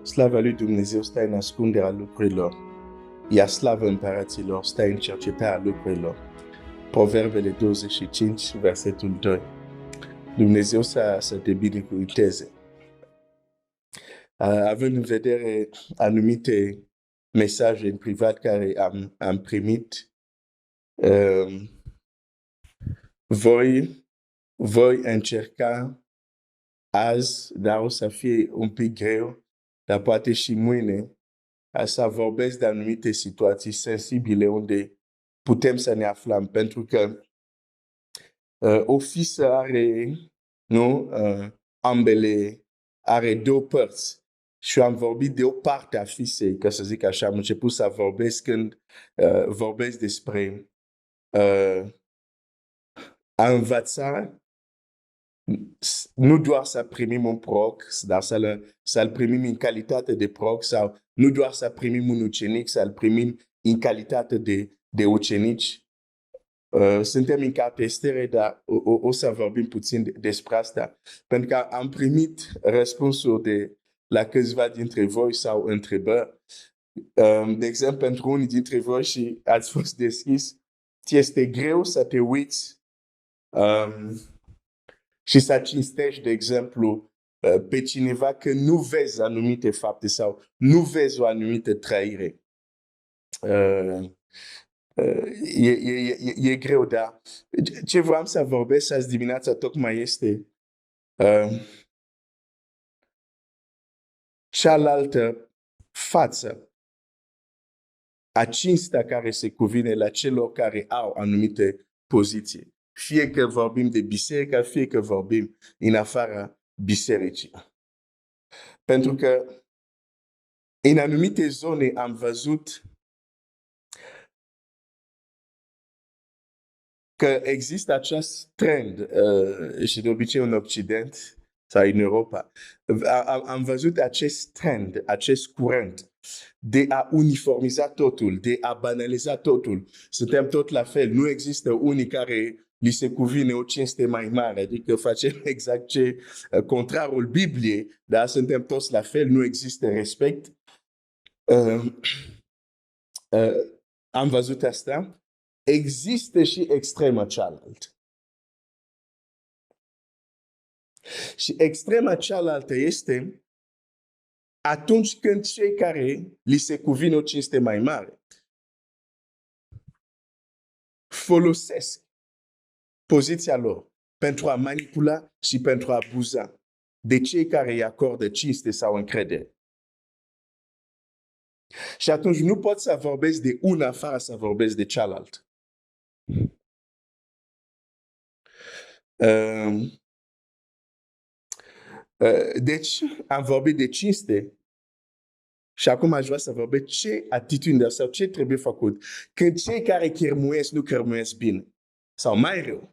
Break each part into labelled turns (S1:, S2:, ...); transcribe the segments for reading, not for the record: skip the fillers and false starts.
S1: Slava lui Dumnezeu stă în ascunderea lucrurilor, iar slavă împăraților stă în cercetarea lucrurilor. Proverbele 25, versetul 2. Dumnezeu să te binecuvânteze. Având în vedere anumite mesaje în privat care am primit, voi încerca azi, dar o să fie un pic greu, dar poate și mâine, să vorbesc de anumite situații sensibile unde putem să ne aflăm, pentru că o fisă are, nu, ambele, are două părți. Și am vorbit de o parte a fisei, ca să zic așa, am început să vorbesc când vorbesc despre a învăța nu doar să primim un proroc, dar să-l primim în calitate de proroc, sau nu doar să primim un ucenic, să-l primim în calitate de ucenici. Suntem în cartea Estere, dar o să vorbim puțin despre asta, pentru că am primit răspunsuri la câțiva dintre voi sau întrebări. De exemplu, pentru unii dintre voi și ați fost deschis, ți este greu să te uiți și să cinstești, de exemplu, pe cineva că nu vezi anumite fapte sau nu vezi o anumită trăire. E greu, dar ce vreau să vorbesc azi dimineața tocmai este cealaltă față a cinstea care se cuvine la celor care au anumite poziții. Fie că vorbim de biserică, fie că vorbim în afara bisericii. Pentru că în anumite zone am văzut că există acest trend și de obicei în Occident sau în Europa. Am văzut acest trend, acest curent de a uniformiza totul, de a banaliza totul. Suntem tot la fel. Nu există unii care li se cuvine o cinste mai mare, adică facem exact ce contrarul Bibliei, dar suntem toți la fel, nu există respect. Am văzut asta. Există și extrema cealaltă. Și extrema cealaltă este atunci când cei care li se cuvine o cinste mai mare folosesc poziția lor pentru a manipula și pentru a abuza de cei care îi acordă cinste sau încredere. Și atunci nu pot să vorbesc de una fără să vorbesc de cealaltă. Deci am vorbit de cinste și acum aș vrea să vorbesc ce atitudine sau ce trebuie făcut când cei care chirmuiesc nu chirmuiesc bine sau mai rău.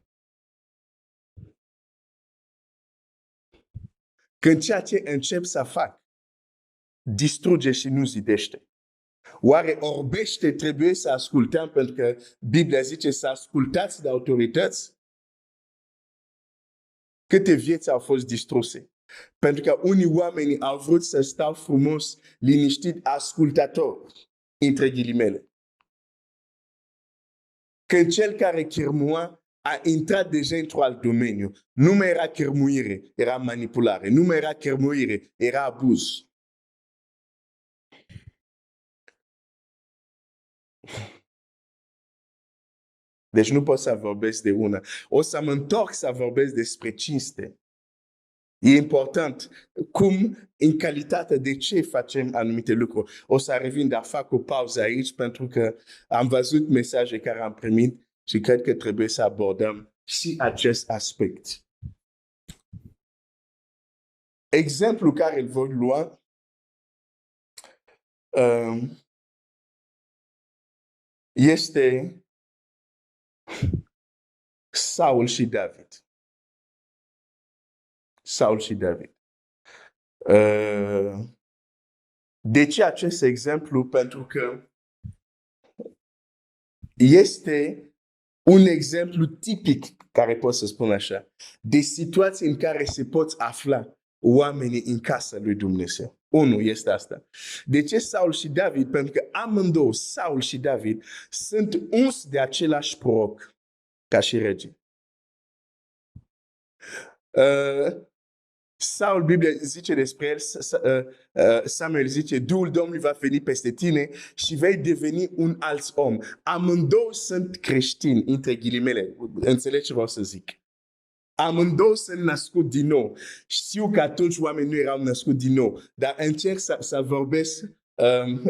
S1: Când ceea ce încep să fac distruge și nu zidește. Oare orbește trebuie să ascultăm pentru că Biblia zice să ascultați de autorități? Câte vieți au fost distruse? Pentru că unii oameni au vrut să stau frumos, liniștit, ascultător, între ghilimele. Când cel care chirmua a intrat deja într-un alt domeniu, nu mai era chirmuire, era manipulare. Nu mai era chirmuire, era abuz. Deci nu pot să vorbesc de una. O să mă întorc să vorbesc despre cinste. E important cum, în calitate de ce facem anumite lucruri. O să revin, dar fac o pauză aici pentru că am văzut mesaje care am primit și cred că trebuie să abordăm și acest aspect. Exemplul care îl voi lua este Saul și David. Saul și David. De ce acest exemplu? Pentru că este un exemplu tipic, care pot să spun așa, de situații în care se pot afla oamenii în casa lui Dumnezeu. Unu este asta. De ce Saul și David? Pentru că amândouă, Saul și David, sunt uns de același proroc, ca și rege. Saul, Biblia zice despre el, Samuel zice, Duhul Domnului va veni peste tine și vei deveni un alt om. Amândouă sunt creștini, între ghilimele. Înțelegi ce vreau să zic? Amândouă sunt născut din nou. Știu că atunci oamenii nu erau născut din nou, dar încerc să vorbesc,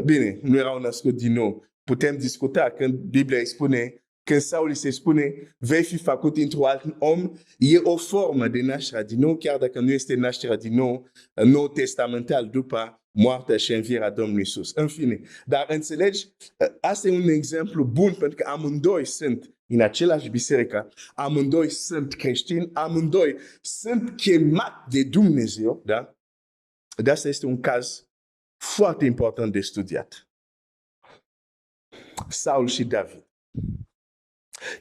S1: bine, nu erau născut din nou. Putem discuta când Biblia îi spune, când Saul îi se spune, vei fi făcut într-un alt om, e o formă de naștere din nou, chiar dacă nu este nașterea din nou testamental după moartea și învierea Domnului Iisus. În fine, dar înțelegi, asta e un exemplu bun pentru că amândoi sunt în același biserică, amândoi sunt creștini, amândoi sunt chemați de Dumnezeu, da? De asta este un caz foarte important de studiat. Saul și David.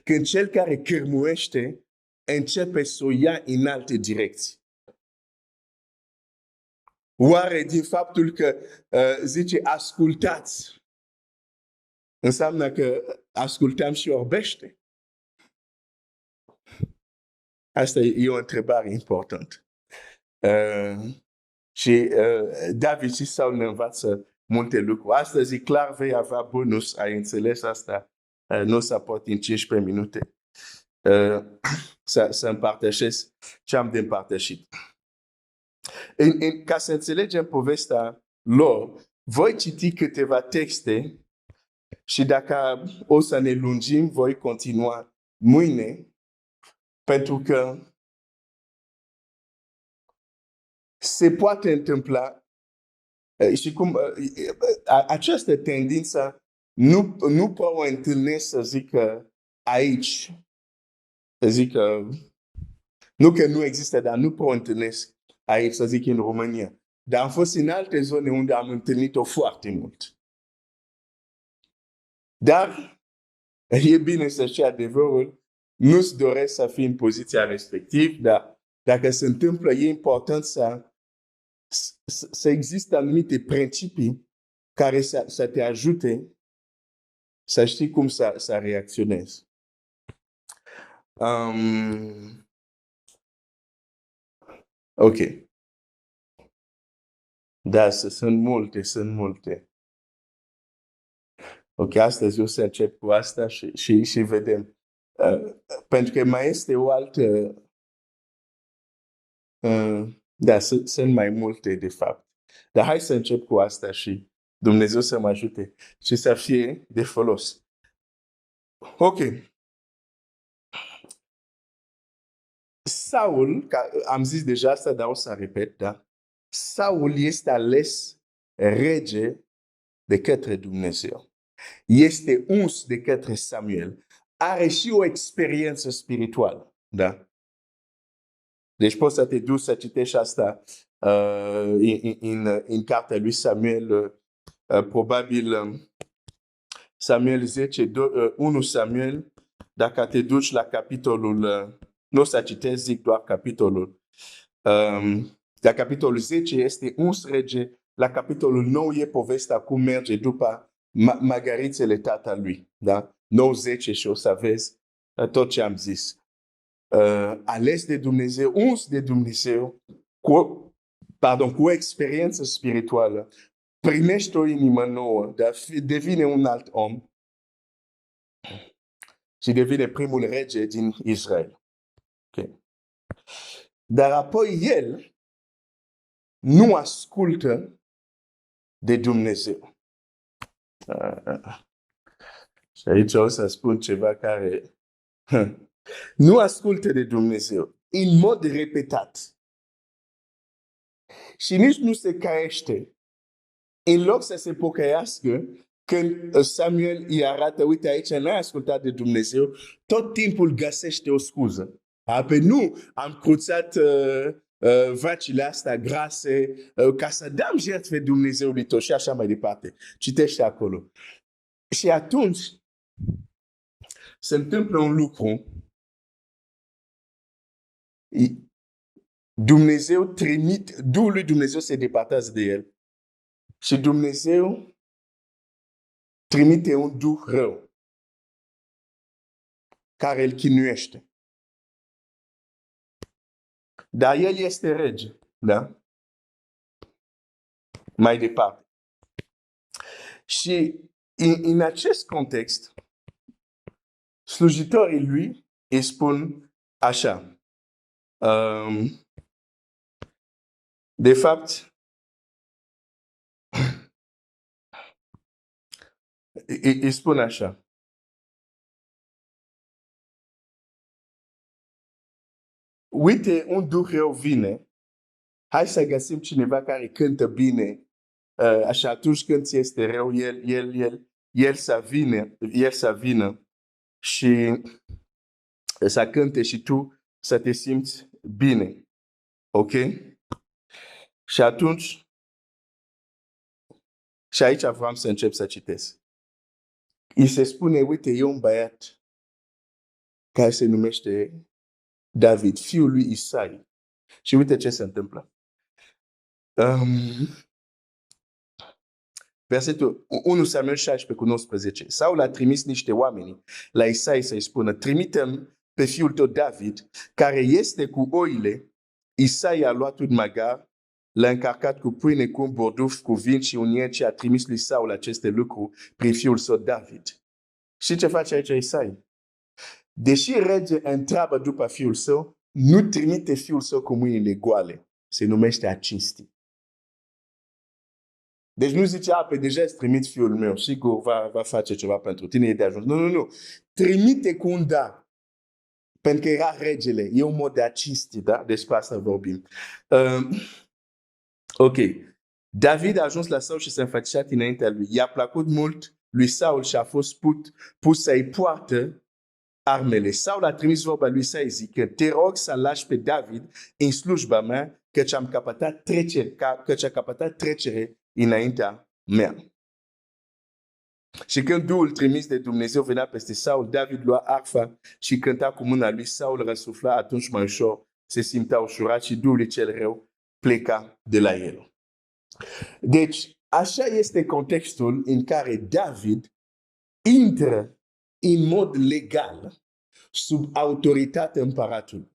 S1: Când cel care cârmuiește începe să o ia în alte direcții. Oare din faptul că zice ascultați, înseamnă că ascultăm și orbește? Asta e o întrebare importantă. Și David și Saul ne învață multe lucruri. Astăzi clar vei avea bonus, ai înțeles asta? Nu o să pot în 15 minute să împărtășesc ce am de împărtășit. Ca să înțelegem povestea lor, voi citi câteva texte și dacă o să ne lungim, voi continua mâine, pentru că se poate întâmpla și cum această tendință nu prea o întâlnesc, să zic, aici. Să zic, nu că nu există, dar nu prea o întâlnesc aici, să zic, în România. Dar am fost în alte zone unde am întâlnit-o foarte mult. Dar e bine să știi adevărul, nu-ți doresc să fii în poziția respectivă, dar dacă se întâmplă, e important să există anumite principii care să te ajute să știi cum să reacționezi. Ok. Da, sunt multe. Ok, astăzi o să încep cu asta și vedem. Pentru că mai este o altă... Da, sunt mai multe, de fapt. Dar hai să încep cu asta și Dumnezeu să mă ajute și să fie de folos. Ok. Saul, am zis deja asta, dar o să repet, da? Saul este ales rege de către Dumnezeu. Este uns de către Samuel. Are și o experiență spirituală, da? Deci poți să te duci să citești asta în cartea lui Samuel, probabil Samuel 10, 1 Samuel, dacă te duci la capitolul, nu o să citesc, zic doar capitolul, la capitolul 10 este uns rege, la capitolul 9 e povestea cum merge după magarițele tatălui, da? 9-10 și o să vezi tot ce am zis. Ales de Dumnezeu, uns de Dumnezeu, cu o experiență spirituală, primește o inimă nouă, dar devine un alt om și devine primul rege din Israel. Okay. Dar apoi el nu ascultă de Dumnezeu. Și aici o să spun ceva care nu ascultă de Dumnezeu în mod repetat. Și nici nu se caiește. În loc să se pocăiască, când Samuel îi arată, uite aici, n-ai ascultat de Dumnezeu, tot timpul găsește o scuză. Pe nu, am cruțat vacile astea grase ca să dăm jertfe Dumnezeului tău și așa mai departe. Citește acolo. Și atunci se întâmplă un lucru. Dumnezeu trimite, Duhul lui Dumnezeu se departează de el Și Dumnezeu trimite un duh rău care îl chinuiește. Dar el este rege, da? Mai departe. Și în acest context, slujitorii lui îi spun așa. De fapt, îi spun așa. Uite, un duh rău vine. Hai să găsim cineva care cântă bine. Și atunci când ți este rău, el să vină și să cânte și tu să te simți bine. Ok? Și atunci, și aici vreau să încep să citesc. Îi se spune, uite, e un băiat care se numește David, fiul lui Isai. Și uite ce se întâmplă. Versetul 1 Samuel 16:19. Saul a trimis niște oameni la Isai să-i spună, trimitem pe fiul tău David, care este cu oile. Isai a luat un magar, l-a încărcat cu pâine, cu un borduf, cu vin și un ied și a trimis lui Saul aceste lucruri prin fiul său David. Și ce face aici Isai? Deși rege întreabă după fiul său, nu trimite fiul său cu mâinile goale. Se numește a cinsti. Deci nu zice, pe deja îți trimit fiul meu, sigur va face ceva pentru tine, e de ajuns. Nu. Trimite cu un dar. Pentru că era regele. E un mod de a cinsti, da? Despre asta vorbim. Ok. David a ajuns la Saul și s-a înfățișat înaintea lui. I-a plăcut mult lui Saul și a fost pus să-i poartă armele. Saul a trimis vorba lui să zică, te rog să lași pe David în slujba mea, căci a căpătat trecere înaintea mea. Și când Duhul trimis de Dumnezeu venea peste Saul, David lua arfa și cânta cu mâna lui. Saul răsufla atunci mai ușor, se simțea ușurat și Duhul cel rău pleca de la el. Deci, așa este contextul în care David intră în mod legal sub autoritatea împăratului.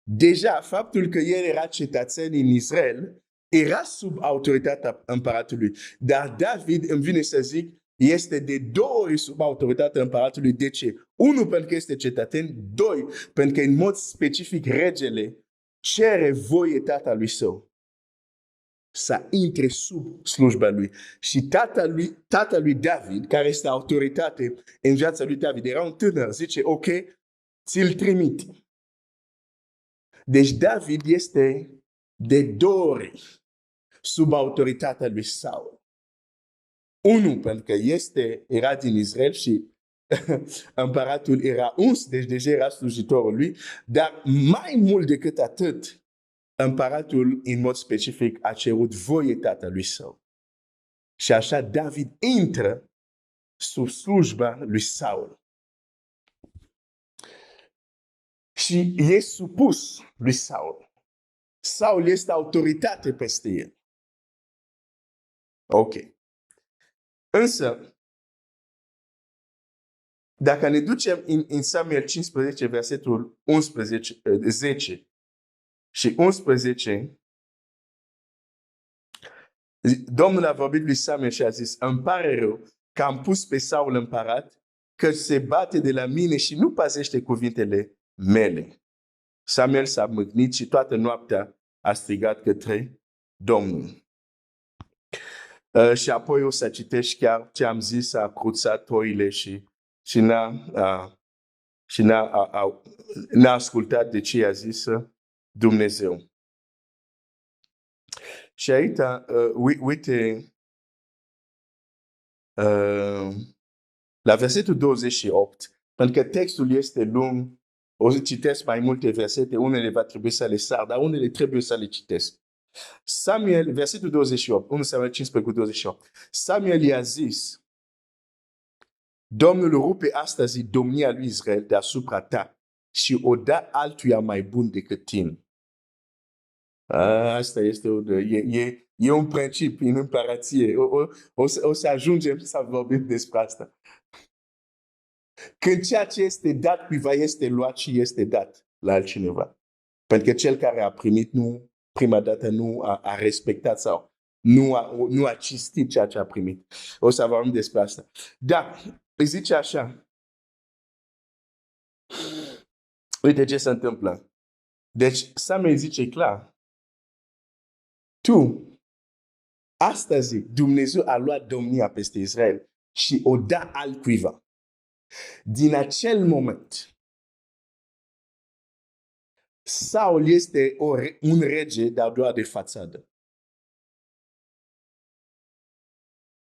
S1: Deja, faptul că el era cetățean în Israel era sub autoritatea împăratului. Dar David, îmi vine să zic, este de 2 ori sub autoritatea împăratului. De ce? 1, pentru că este cetățean. 2, pentru că în mod specific regele cere voie tatălui său să intre sub slujba lui. Și tatălui David, care este autoritate în viața lui David, era un tânăr, zice, ok, ți-l trimit. Deci David este de 2 ori sub autoritatea lui Saul. 1, pentru că era din Israel și împăratul era uns, deci deja era slujitorul lui, dar mai mult decât atât, împăratul în mod specific a cerut voie tatălui său. Și așa David intră sub slujba lui Saul. Și e supus lui Saul. Saul este autoritate peste el. Ok. Însă, dacă ne ducem în Samuel 15, versetul 10 și 11, Domnul a vorbit lui Samuel și a zis, îmi pare rău că am pus pe Saul împărat, că se bate de la mine și nu păzește cuvintele mele. Samuel s-a mâhnit și toată noaptea a strigat către Domnul. Și apoi o să citești chiar ce am zis, a cruțat oile și n-a ascultat de ce i-a zis Dumnezeu. Și aici, uite, la versetul 28, pentru că textul este lung, o să citesc mai multe versete, unele va trebui să le sar, dar unele trebuie să le citesc. Samuel, versetul 28, 1 Samuel 15:28. Samuel i-a zis, Domnul rupe astăzi domnia lui Israel deasupra ta și o da altuia mai bun decât tine. Asta este e un principiu în împărăție. O să ajungem să vorbim despre asta. Când ceea ce este dat cuiva este luat și este dat la altcineva. Pentru că cel care a primit prima dată nu a respectat sau nu a cinstit ceea ce a primit. O să vorbim despre asta. Dar, îi zice așa. Uite ce se întâmplă. Deci, Samuel zice clar. Tu, astăzi, Dumnezeu a luat domnia peste Israel și o da altcuiva. Din acel moment, Saul este un rege, dar doar de fațadă.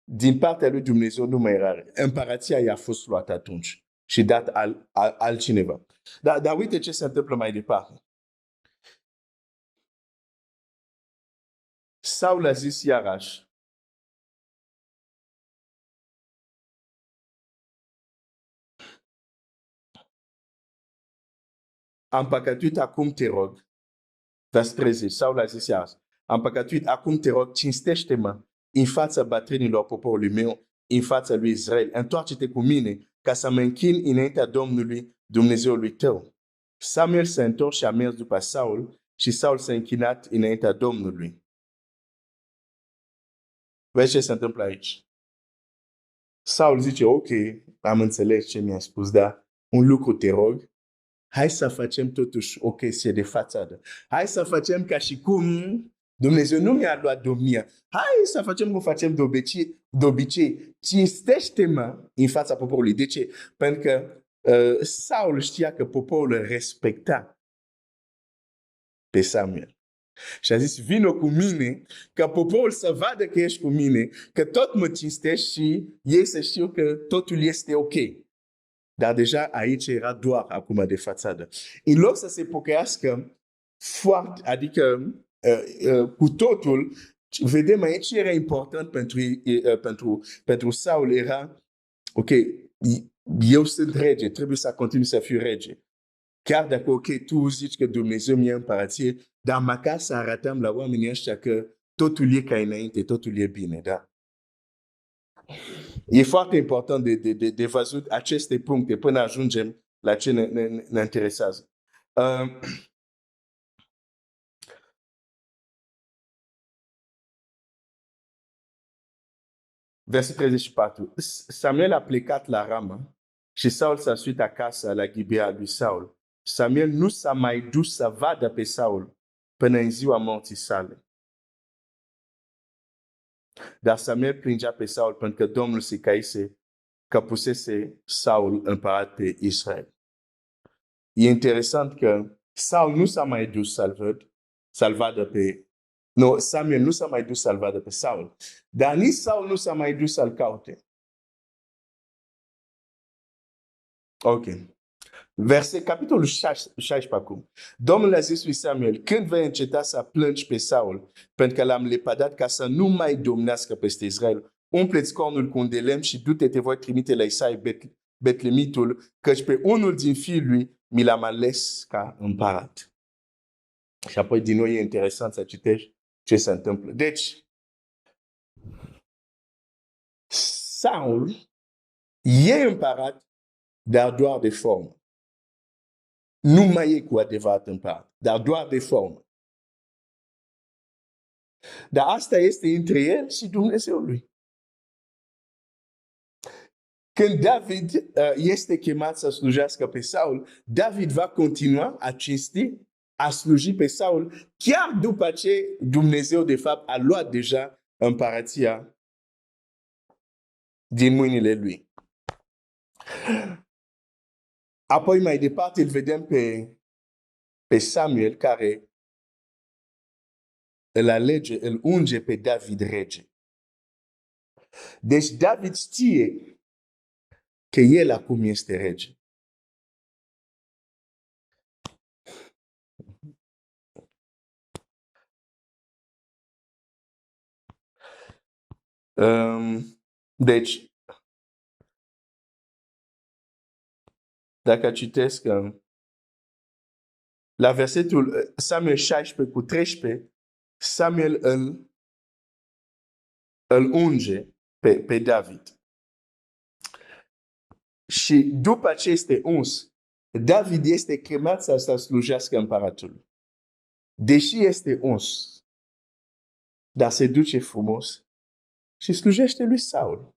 S1: Din partea lui Dumnezeu nu mai era. Împărația i-a fost luată atunci și dat altcineva. Dar uite ce se întâmplă mai departe. Saul a zis iarăși, am păcătuit, acum te rog. Vers 30, Saul a zis iarăși, am păcătuit, acum te rog, cinstește-mă în fața bătrânilor poporului meu, în fața lui Israel. Întoarce-te cu mine ca să mă închin înaintea Domnului, Dumnezeului tău. Samuel s-a întors și a mers după Saul și Saul s-a închinat înaintea Domnului. Vezi ce se întâmplă aici? Saul zice, ok, am înțeles ce mi-a spus, dar un lucru te rog, hai să facem totuși o chestie de fațadă. Hai să facem ca și cum Dumnezeu nu mi-a luat domnia. Hai să facem cum facem de obicei. Cinstește-mă în fața poporului. De ce? Pentru că Saul știa că poporul respecta pe Samuel. Și a zis, vină cu mine, ca poporul să vadă că ești cu mine, că tot mă cinstești și ei să știu că totul este ok. Dar deja aici era doar acum de fațadă. În loc să se pocăiască foarte, adică cu totul, vedem aici ce era important pentru Saul era, ok, eu sunt rege, trebuie să continui să fiu rege. Chiar dacă, ok, tu zici că Dumnezeu mi-a împărație, dar măcar să arătăm la oamenii ăștia că totul e ca înainte, totul e bine, da? E foarte important de văzut aceste puncte până ajungem la ce ne interesează. Verset 34. Samuel a plecat la Rama și Saul s-a suit acasă la Gibea lui Saul. Samuel nu s-a mai dus să vadă pe Saul până în ziua morții sale. Dar Samuel plângea pe Saul pentru că Domnul se caise că pusese Saul împărat pe Israel. E interesant că Saul nu s-a mai dus să-l vadă pe... Nu, Samuel nu s-a mai dus să-l vadă pe Saul. Dar nici Saul nu s-a mai dus să-l caute. Ok. Capitolul 16 acum. Domnul a zis lui Samuel, când vei înceta să plângi pe Saul, pentru că l-am lepădat ca să nu mai domnească peste Israel, umple-ți cornul cu un de lemn și du-te, te voi trimite la Isai Betlemitul, căci pe unul din fiii lui mi l-am ales ca împărat. Și apoi din nou e interesant să citești ce se întâmplă. Deci, Saul e împărat, dar doar de formă. Nu mai e cu adevărat împărat, dar doar de formă. Dar asta este între el și Dumnezeu lui. Când David este chemat să slujească pe Saul, David va continua a cinsti, a sluji pe Saul, chiar după ce Dumnezeu, de fapt, a luat deja împărația din mâinile lui. Apoi, mai departe, îl vedem pe Samuel, care îl unge pe David rege. Deci David știe că el acum este rege. Deci, dacă citesc la versetul Samuel 16 cu 13, Samuel îl îl unge pe David. Și după ce este uns, David este chemat să slujească împăratului. Deși este uns, dar se duce frumos și slujește lui Saul.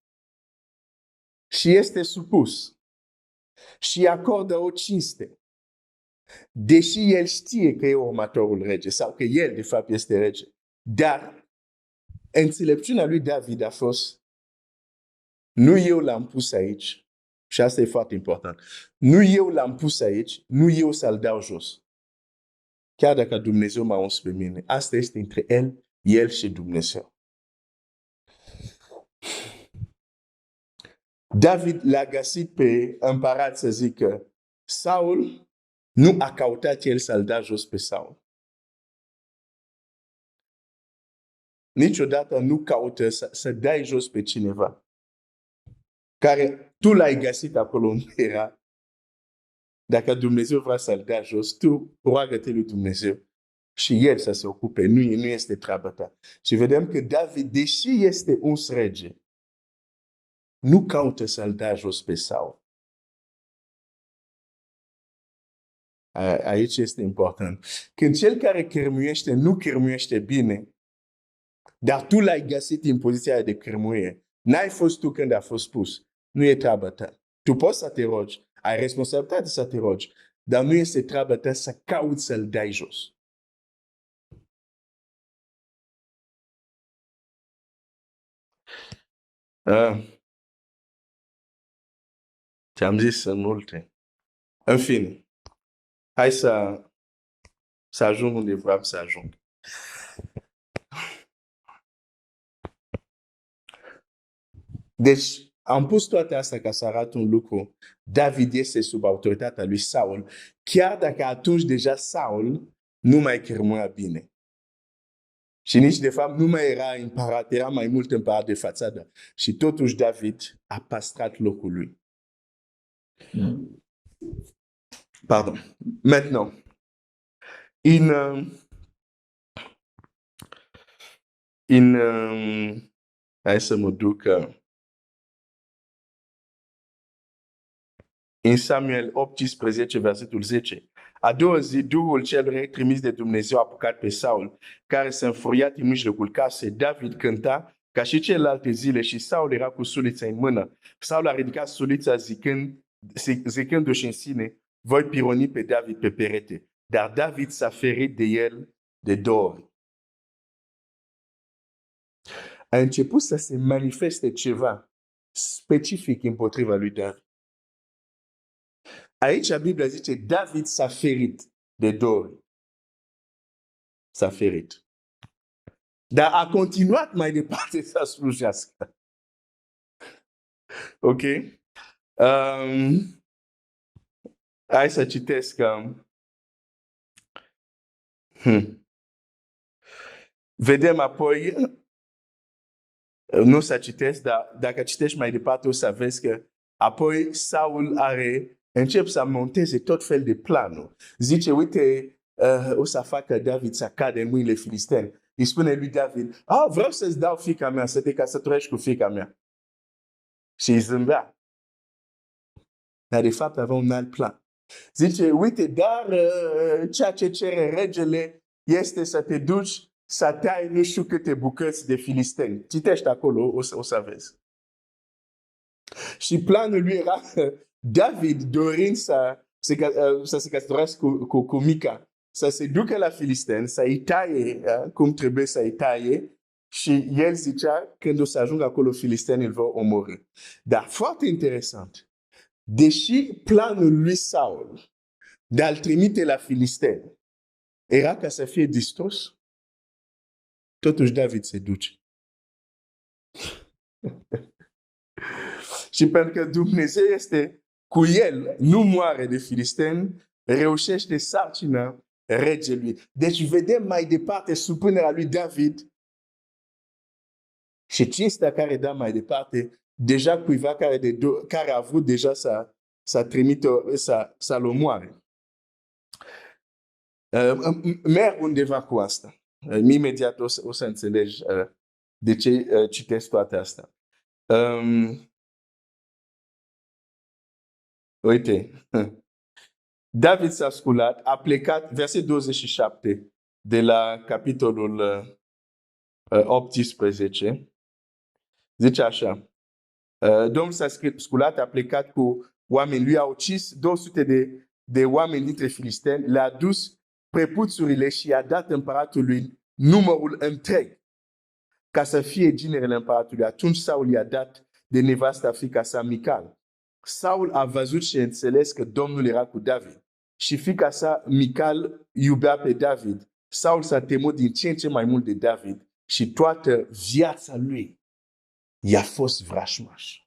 S1: Și este supus. Și acordă o cinste. Deși el știe că e următorul rege sau că el de fapt este rege. Dar înțelepciunea lui David a fost: nu eu l-am pus aici. Și asta e foarte important. Nu eu l-am pus aici, nu eu să-l dau jos. Chiar dacă Dumnezeu m-a uns pe mine, asta este între el și Dumnezeu. David l-a găsit pe împărat să zică: Saul nu a căutat el să-l dea jos pe Saul. Niciodată nu caută să dai jos pe cineva care tu l-ai găsit acolo unde era. Dacă Dumnezeu vrea să-l dea jos, tu roagă-te lui Dumnezeu și el să se ocupe. Nu este treaba ta. Și vedem că David, deși este uns rege, nu caută să-l dea jos pe Saul. Aici este important. Când cel care cârmuiește nu cârmuiește bine, dar tu l-ai găsit în poziția de cârmuie, n-ai fost tu când a fost pus. Nu e treaba ta. Tu poți să te rogi, ai responsabilitate să te rogi, dar nu este treaba ta să cauți să-l dai jos. Ce-am zis în multe. În fine, hai să ajung unde vreau să ajung. Deci, am pus toate astea ca să arăt un lucru. David este sub autoritatea lui Saul, chiar dacă atunci deja Saul nu mai cârmuia bine. Și nici de fapt nu mai era împărat, era mai mult împărat de fațadă. Și totuși David a păstrat locul lui. Pardon. Maintenant, hai să mă duc în Samuel 18, versetul 10. A doua zi, Duhul cel rău trimis de Dumnezeu a apucat pe Saul, care s-a înfuriat în mijlocul casei. David cânta ca și celelalte zile și Saul era cu sulița în mână. Saul a ridicat sulița zicându-și în sine: voi pironi pe David pe perete. Dar David s-a ferit de el de 2 ori. A început să se manifeste ceva specific împotriva lui David. Aici Biblia zice: David s-a ferit de 2 ori. S-a ferit. Dar a continuat mai departe să slujească. Ok? Hai să citesc. Vedem apoi, nu să citesc, dar dacă citești mai departe o să vezi că apoi Saul încep să monteze tot fel de planuri. Zice: uite, o să facă David să cadă în mâinile filisteni. Îi spune lui David: vreau să-ți dau fiica mea, să te căsătorești cu fiica mea. Și îi zâmbea. Dar de fapt avea un alt plan. Zice: uite, dar ceea ce cere regele este să te duci să tai nu știu câte bucăți de filisteni. Citește acolo, o să vezi. Și planul lui era David, dorind să se căsătorească cu Mica, să se ducă la filisteni, să-i taie cum trebuie să-i taie, și el zicea: când o să ajungă acolo, filistenii îl vor omorî. Dar foarte interesant, deși planul lui Saul de a-l trimite la filisteni era ca să fie distrus, totuși David se duce. Și pentru că Dumnezeu este cu el, nu moare de filisteni, reușește sarcina regelui. Deci vedem mai departe supunerea lui David și cinstea care dă mai departe, deja cuiva care a vrut deja să trimite, să-l omoare. Merg undeva cu asta. Imediat o să înțelegi De ce citesc toate astea? Uite, David s-a sculat, a plecat, verset 27 de la capitolul 18, zice așa, Domnul s-a sculat, a plecat cu oameni, lui a ucis 200 de oameni dintre filisteni, le-a dus prepuțurile și i-a dat împăratului numărul întreg ca să fie ginerele împăratului. Atunci Saul i-a dat de nevasta fiica sa Mical. Saul a văzut și a înțeles că Domnul era cu David și fiica sa Mical iubea pe David. Saul s-a temut din ce în ce mai mult de David și toată viața lui i-a fost vrașmaș.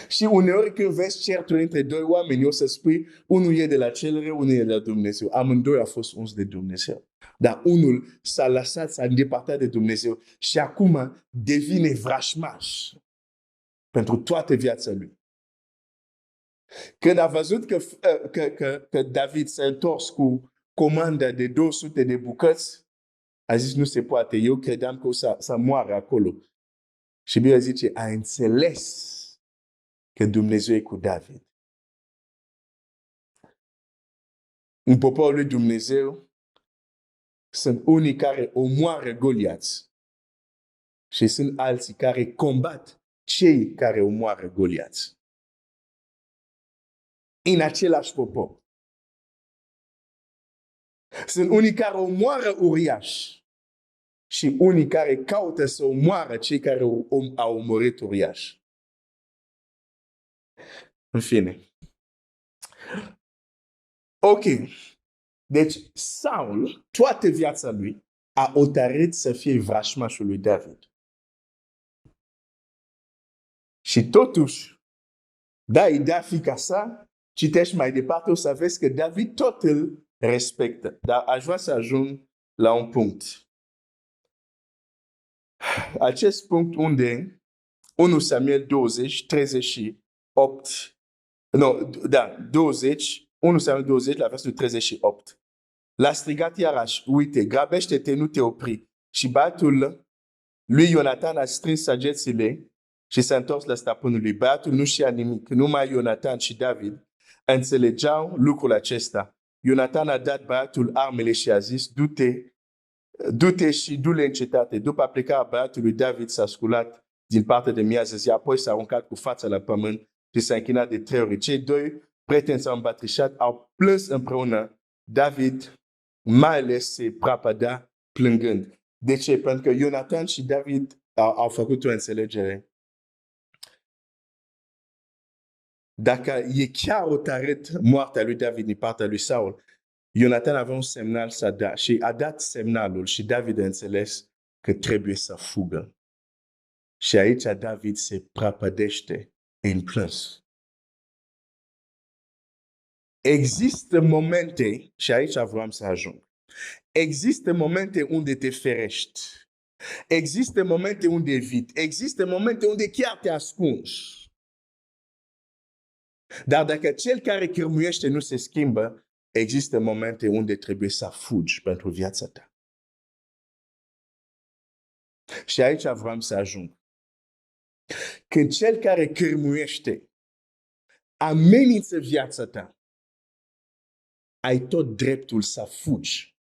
S1: Și uneori când vezi certuri între doi oameni, o să spui, unul e de la cel rău, unul e de la Dumnezeu. Amândoi au fost uns de Dumnezeu. Dar unul s-a lăsat, s-a îndepărtat de Dumnezeu și acum devine vrașmaș pentru toată viața lui. Când a văzut că David s-a întors cu comanda de 200 de bucăți, a zis, nu se poate, eu credeam că o să moară acolo. Și Biblia zice, a înțeles că Dumnezeu e cu David. În poporul lui Dumnezeu sunt unii care omoară Goliați și sunt alții care combat cei care omoară Goliați. În același popor. Sunt unii care omoară uriași și unii care caută să omoară cei care au omorât uriași. În fine. Ok. Deci Saul, toată viața lui, a hotărât să fie vrașmașul lui David. Și totuși, da, îi da fiica sa, citești mai departe, o să vezi că David tot îl respectă. Dar aș vrea să ajung la un punct. Acest punct unde 1 Samuel 20, 38, nu, da, 20, 1 Samuel 20 la versul 38. L-a strigat iarăși, uite, grăbește-te, nu te opri. Și băiatul lui Ionatan a strâns săgețile și s-a întors la stăpânul lui. Băiatul nu știa nimic, numai Ionatan și David înțelegeau lucrul acesta. Ionatan a dat băiatul armele și a zis, du-te și du-le în cetate. După plecarea băiatului, David s-a sculat din partea de miază zi, apoi s-a aruncat cu fața la pământ și s-a închinat de 3 ori. Cei doi prieteni s-au îmbatrișat, au plâns împreună. David mai ales se prăpăda plângând. De ce? Pentru că Ionatan și David au făcut o înțelegere. Dacă e chiar hotărât moartea lui David din partea lui Saul, Ionatan avea un semnal să da și a dat semnalul și David a înțeles că trebuie să fugă. Și aici David se prăpădește în plâns. Există momente, și aici vreau să ajung, există momente unde te ferești. Există momente unde eviți. Există momente unde chiar te ascunzi. Dar dacă cel care cârmuiește nu se schimbă, există momente unde trebuie să fugi pentru viața ta. Și aici vreau să ajung. Când cel care cârmuiește amenință viața ta, ai tot dreptul să fugi.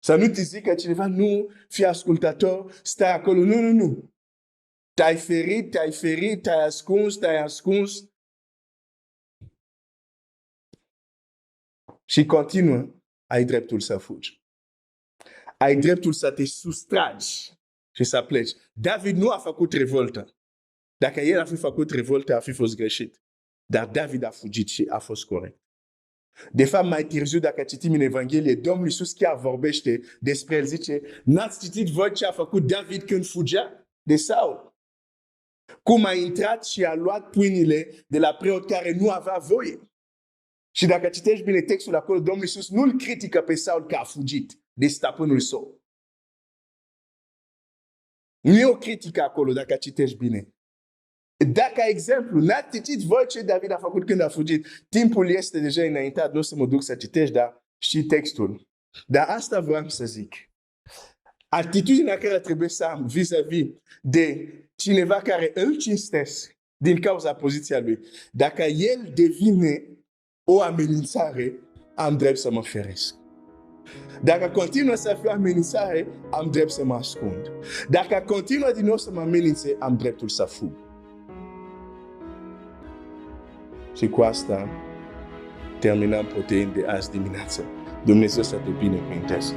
S1: Să nu te zică cineva, nu, fii ascultător, stai acolo. Nu. Te-ai ferit, te-ai ascuns. Și continuă, ai dreptul să fugi. Ai dreptul să te sustragi și să pleci. David nu a făcut revoltă. Dacă el a fi făcut revoltă, ar fi fost greșit. Dar David a fugit și a fost corect. De fapt, mai târziu, dacă citim în Evanghelie, Domnul Iisus chiar vorbește despre el, zice, n-ați citit voi ce a făcut David când fugea de Saul? Cum a intrat și a luat pâinile de la preot care nu avea voie. Și dacă citești bine textul acolo, Domnul Iisus nu-l critică pe Saul că a fugit de stăpânul său. Nu e o critică acolo dacă citești bine. Dacă exemplu, n-a citit voi ce David a făcut când a fugit. Timpul este deja înaintat, nu o să mă duc să citești, dar și textul. Dar asta vreau să zic. Atitudinea care trebuie să am vis-a-vis de cineva care îl cinstesc din cauza poziția lui. Dacă el devine o amenințare, am drept să mă feresc. Dacă continuă să fie o amenințare, am drept să mă ascund. Dacă continuă din nou să mă amenințe, am dreptul să fug. Și cu asta terminăm protein de azi dimineață. Dumnezeu să te binecuvânteze.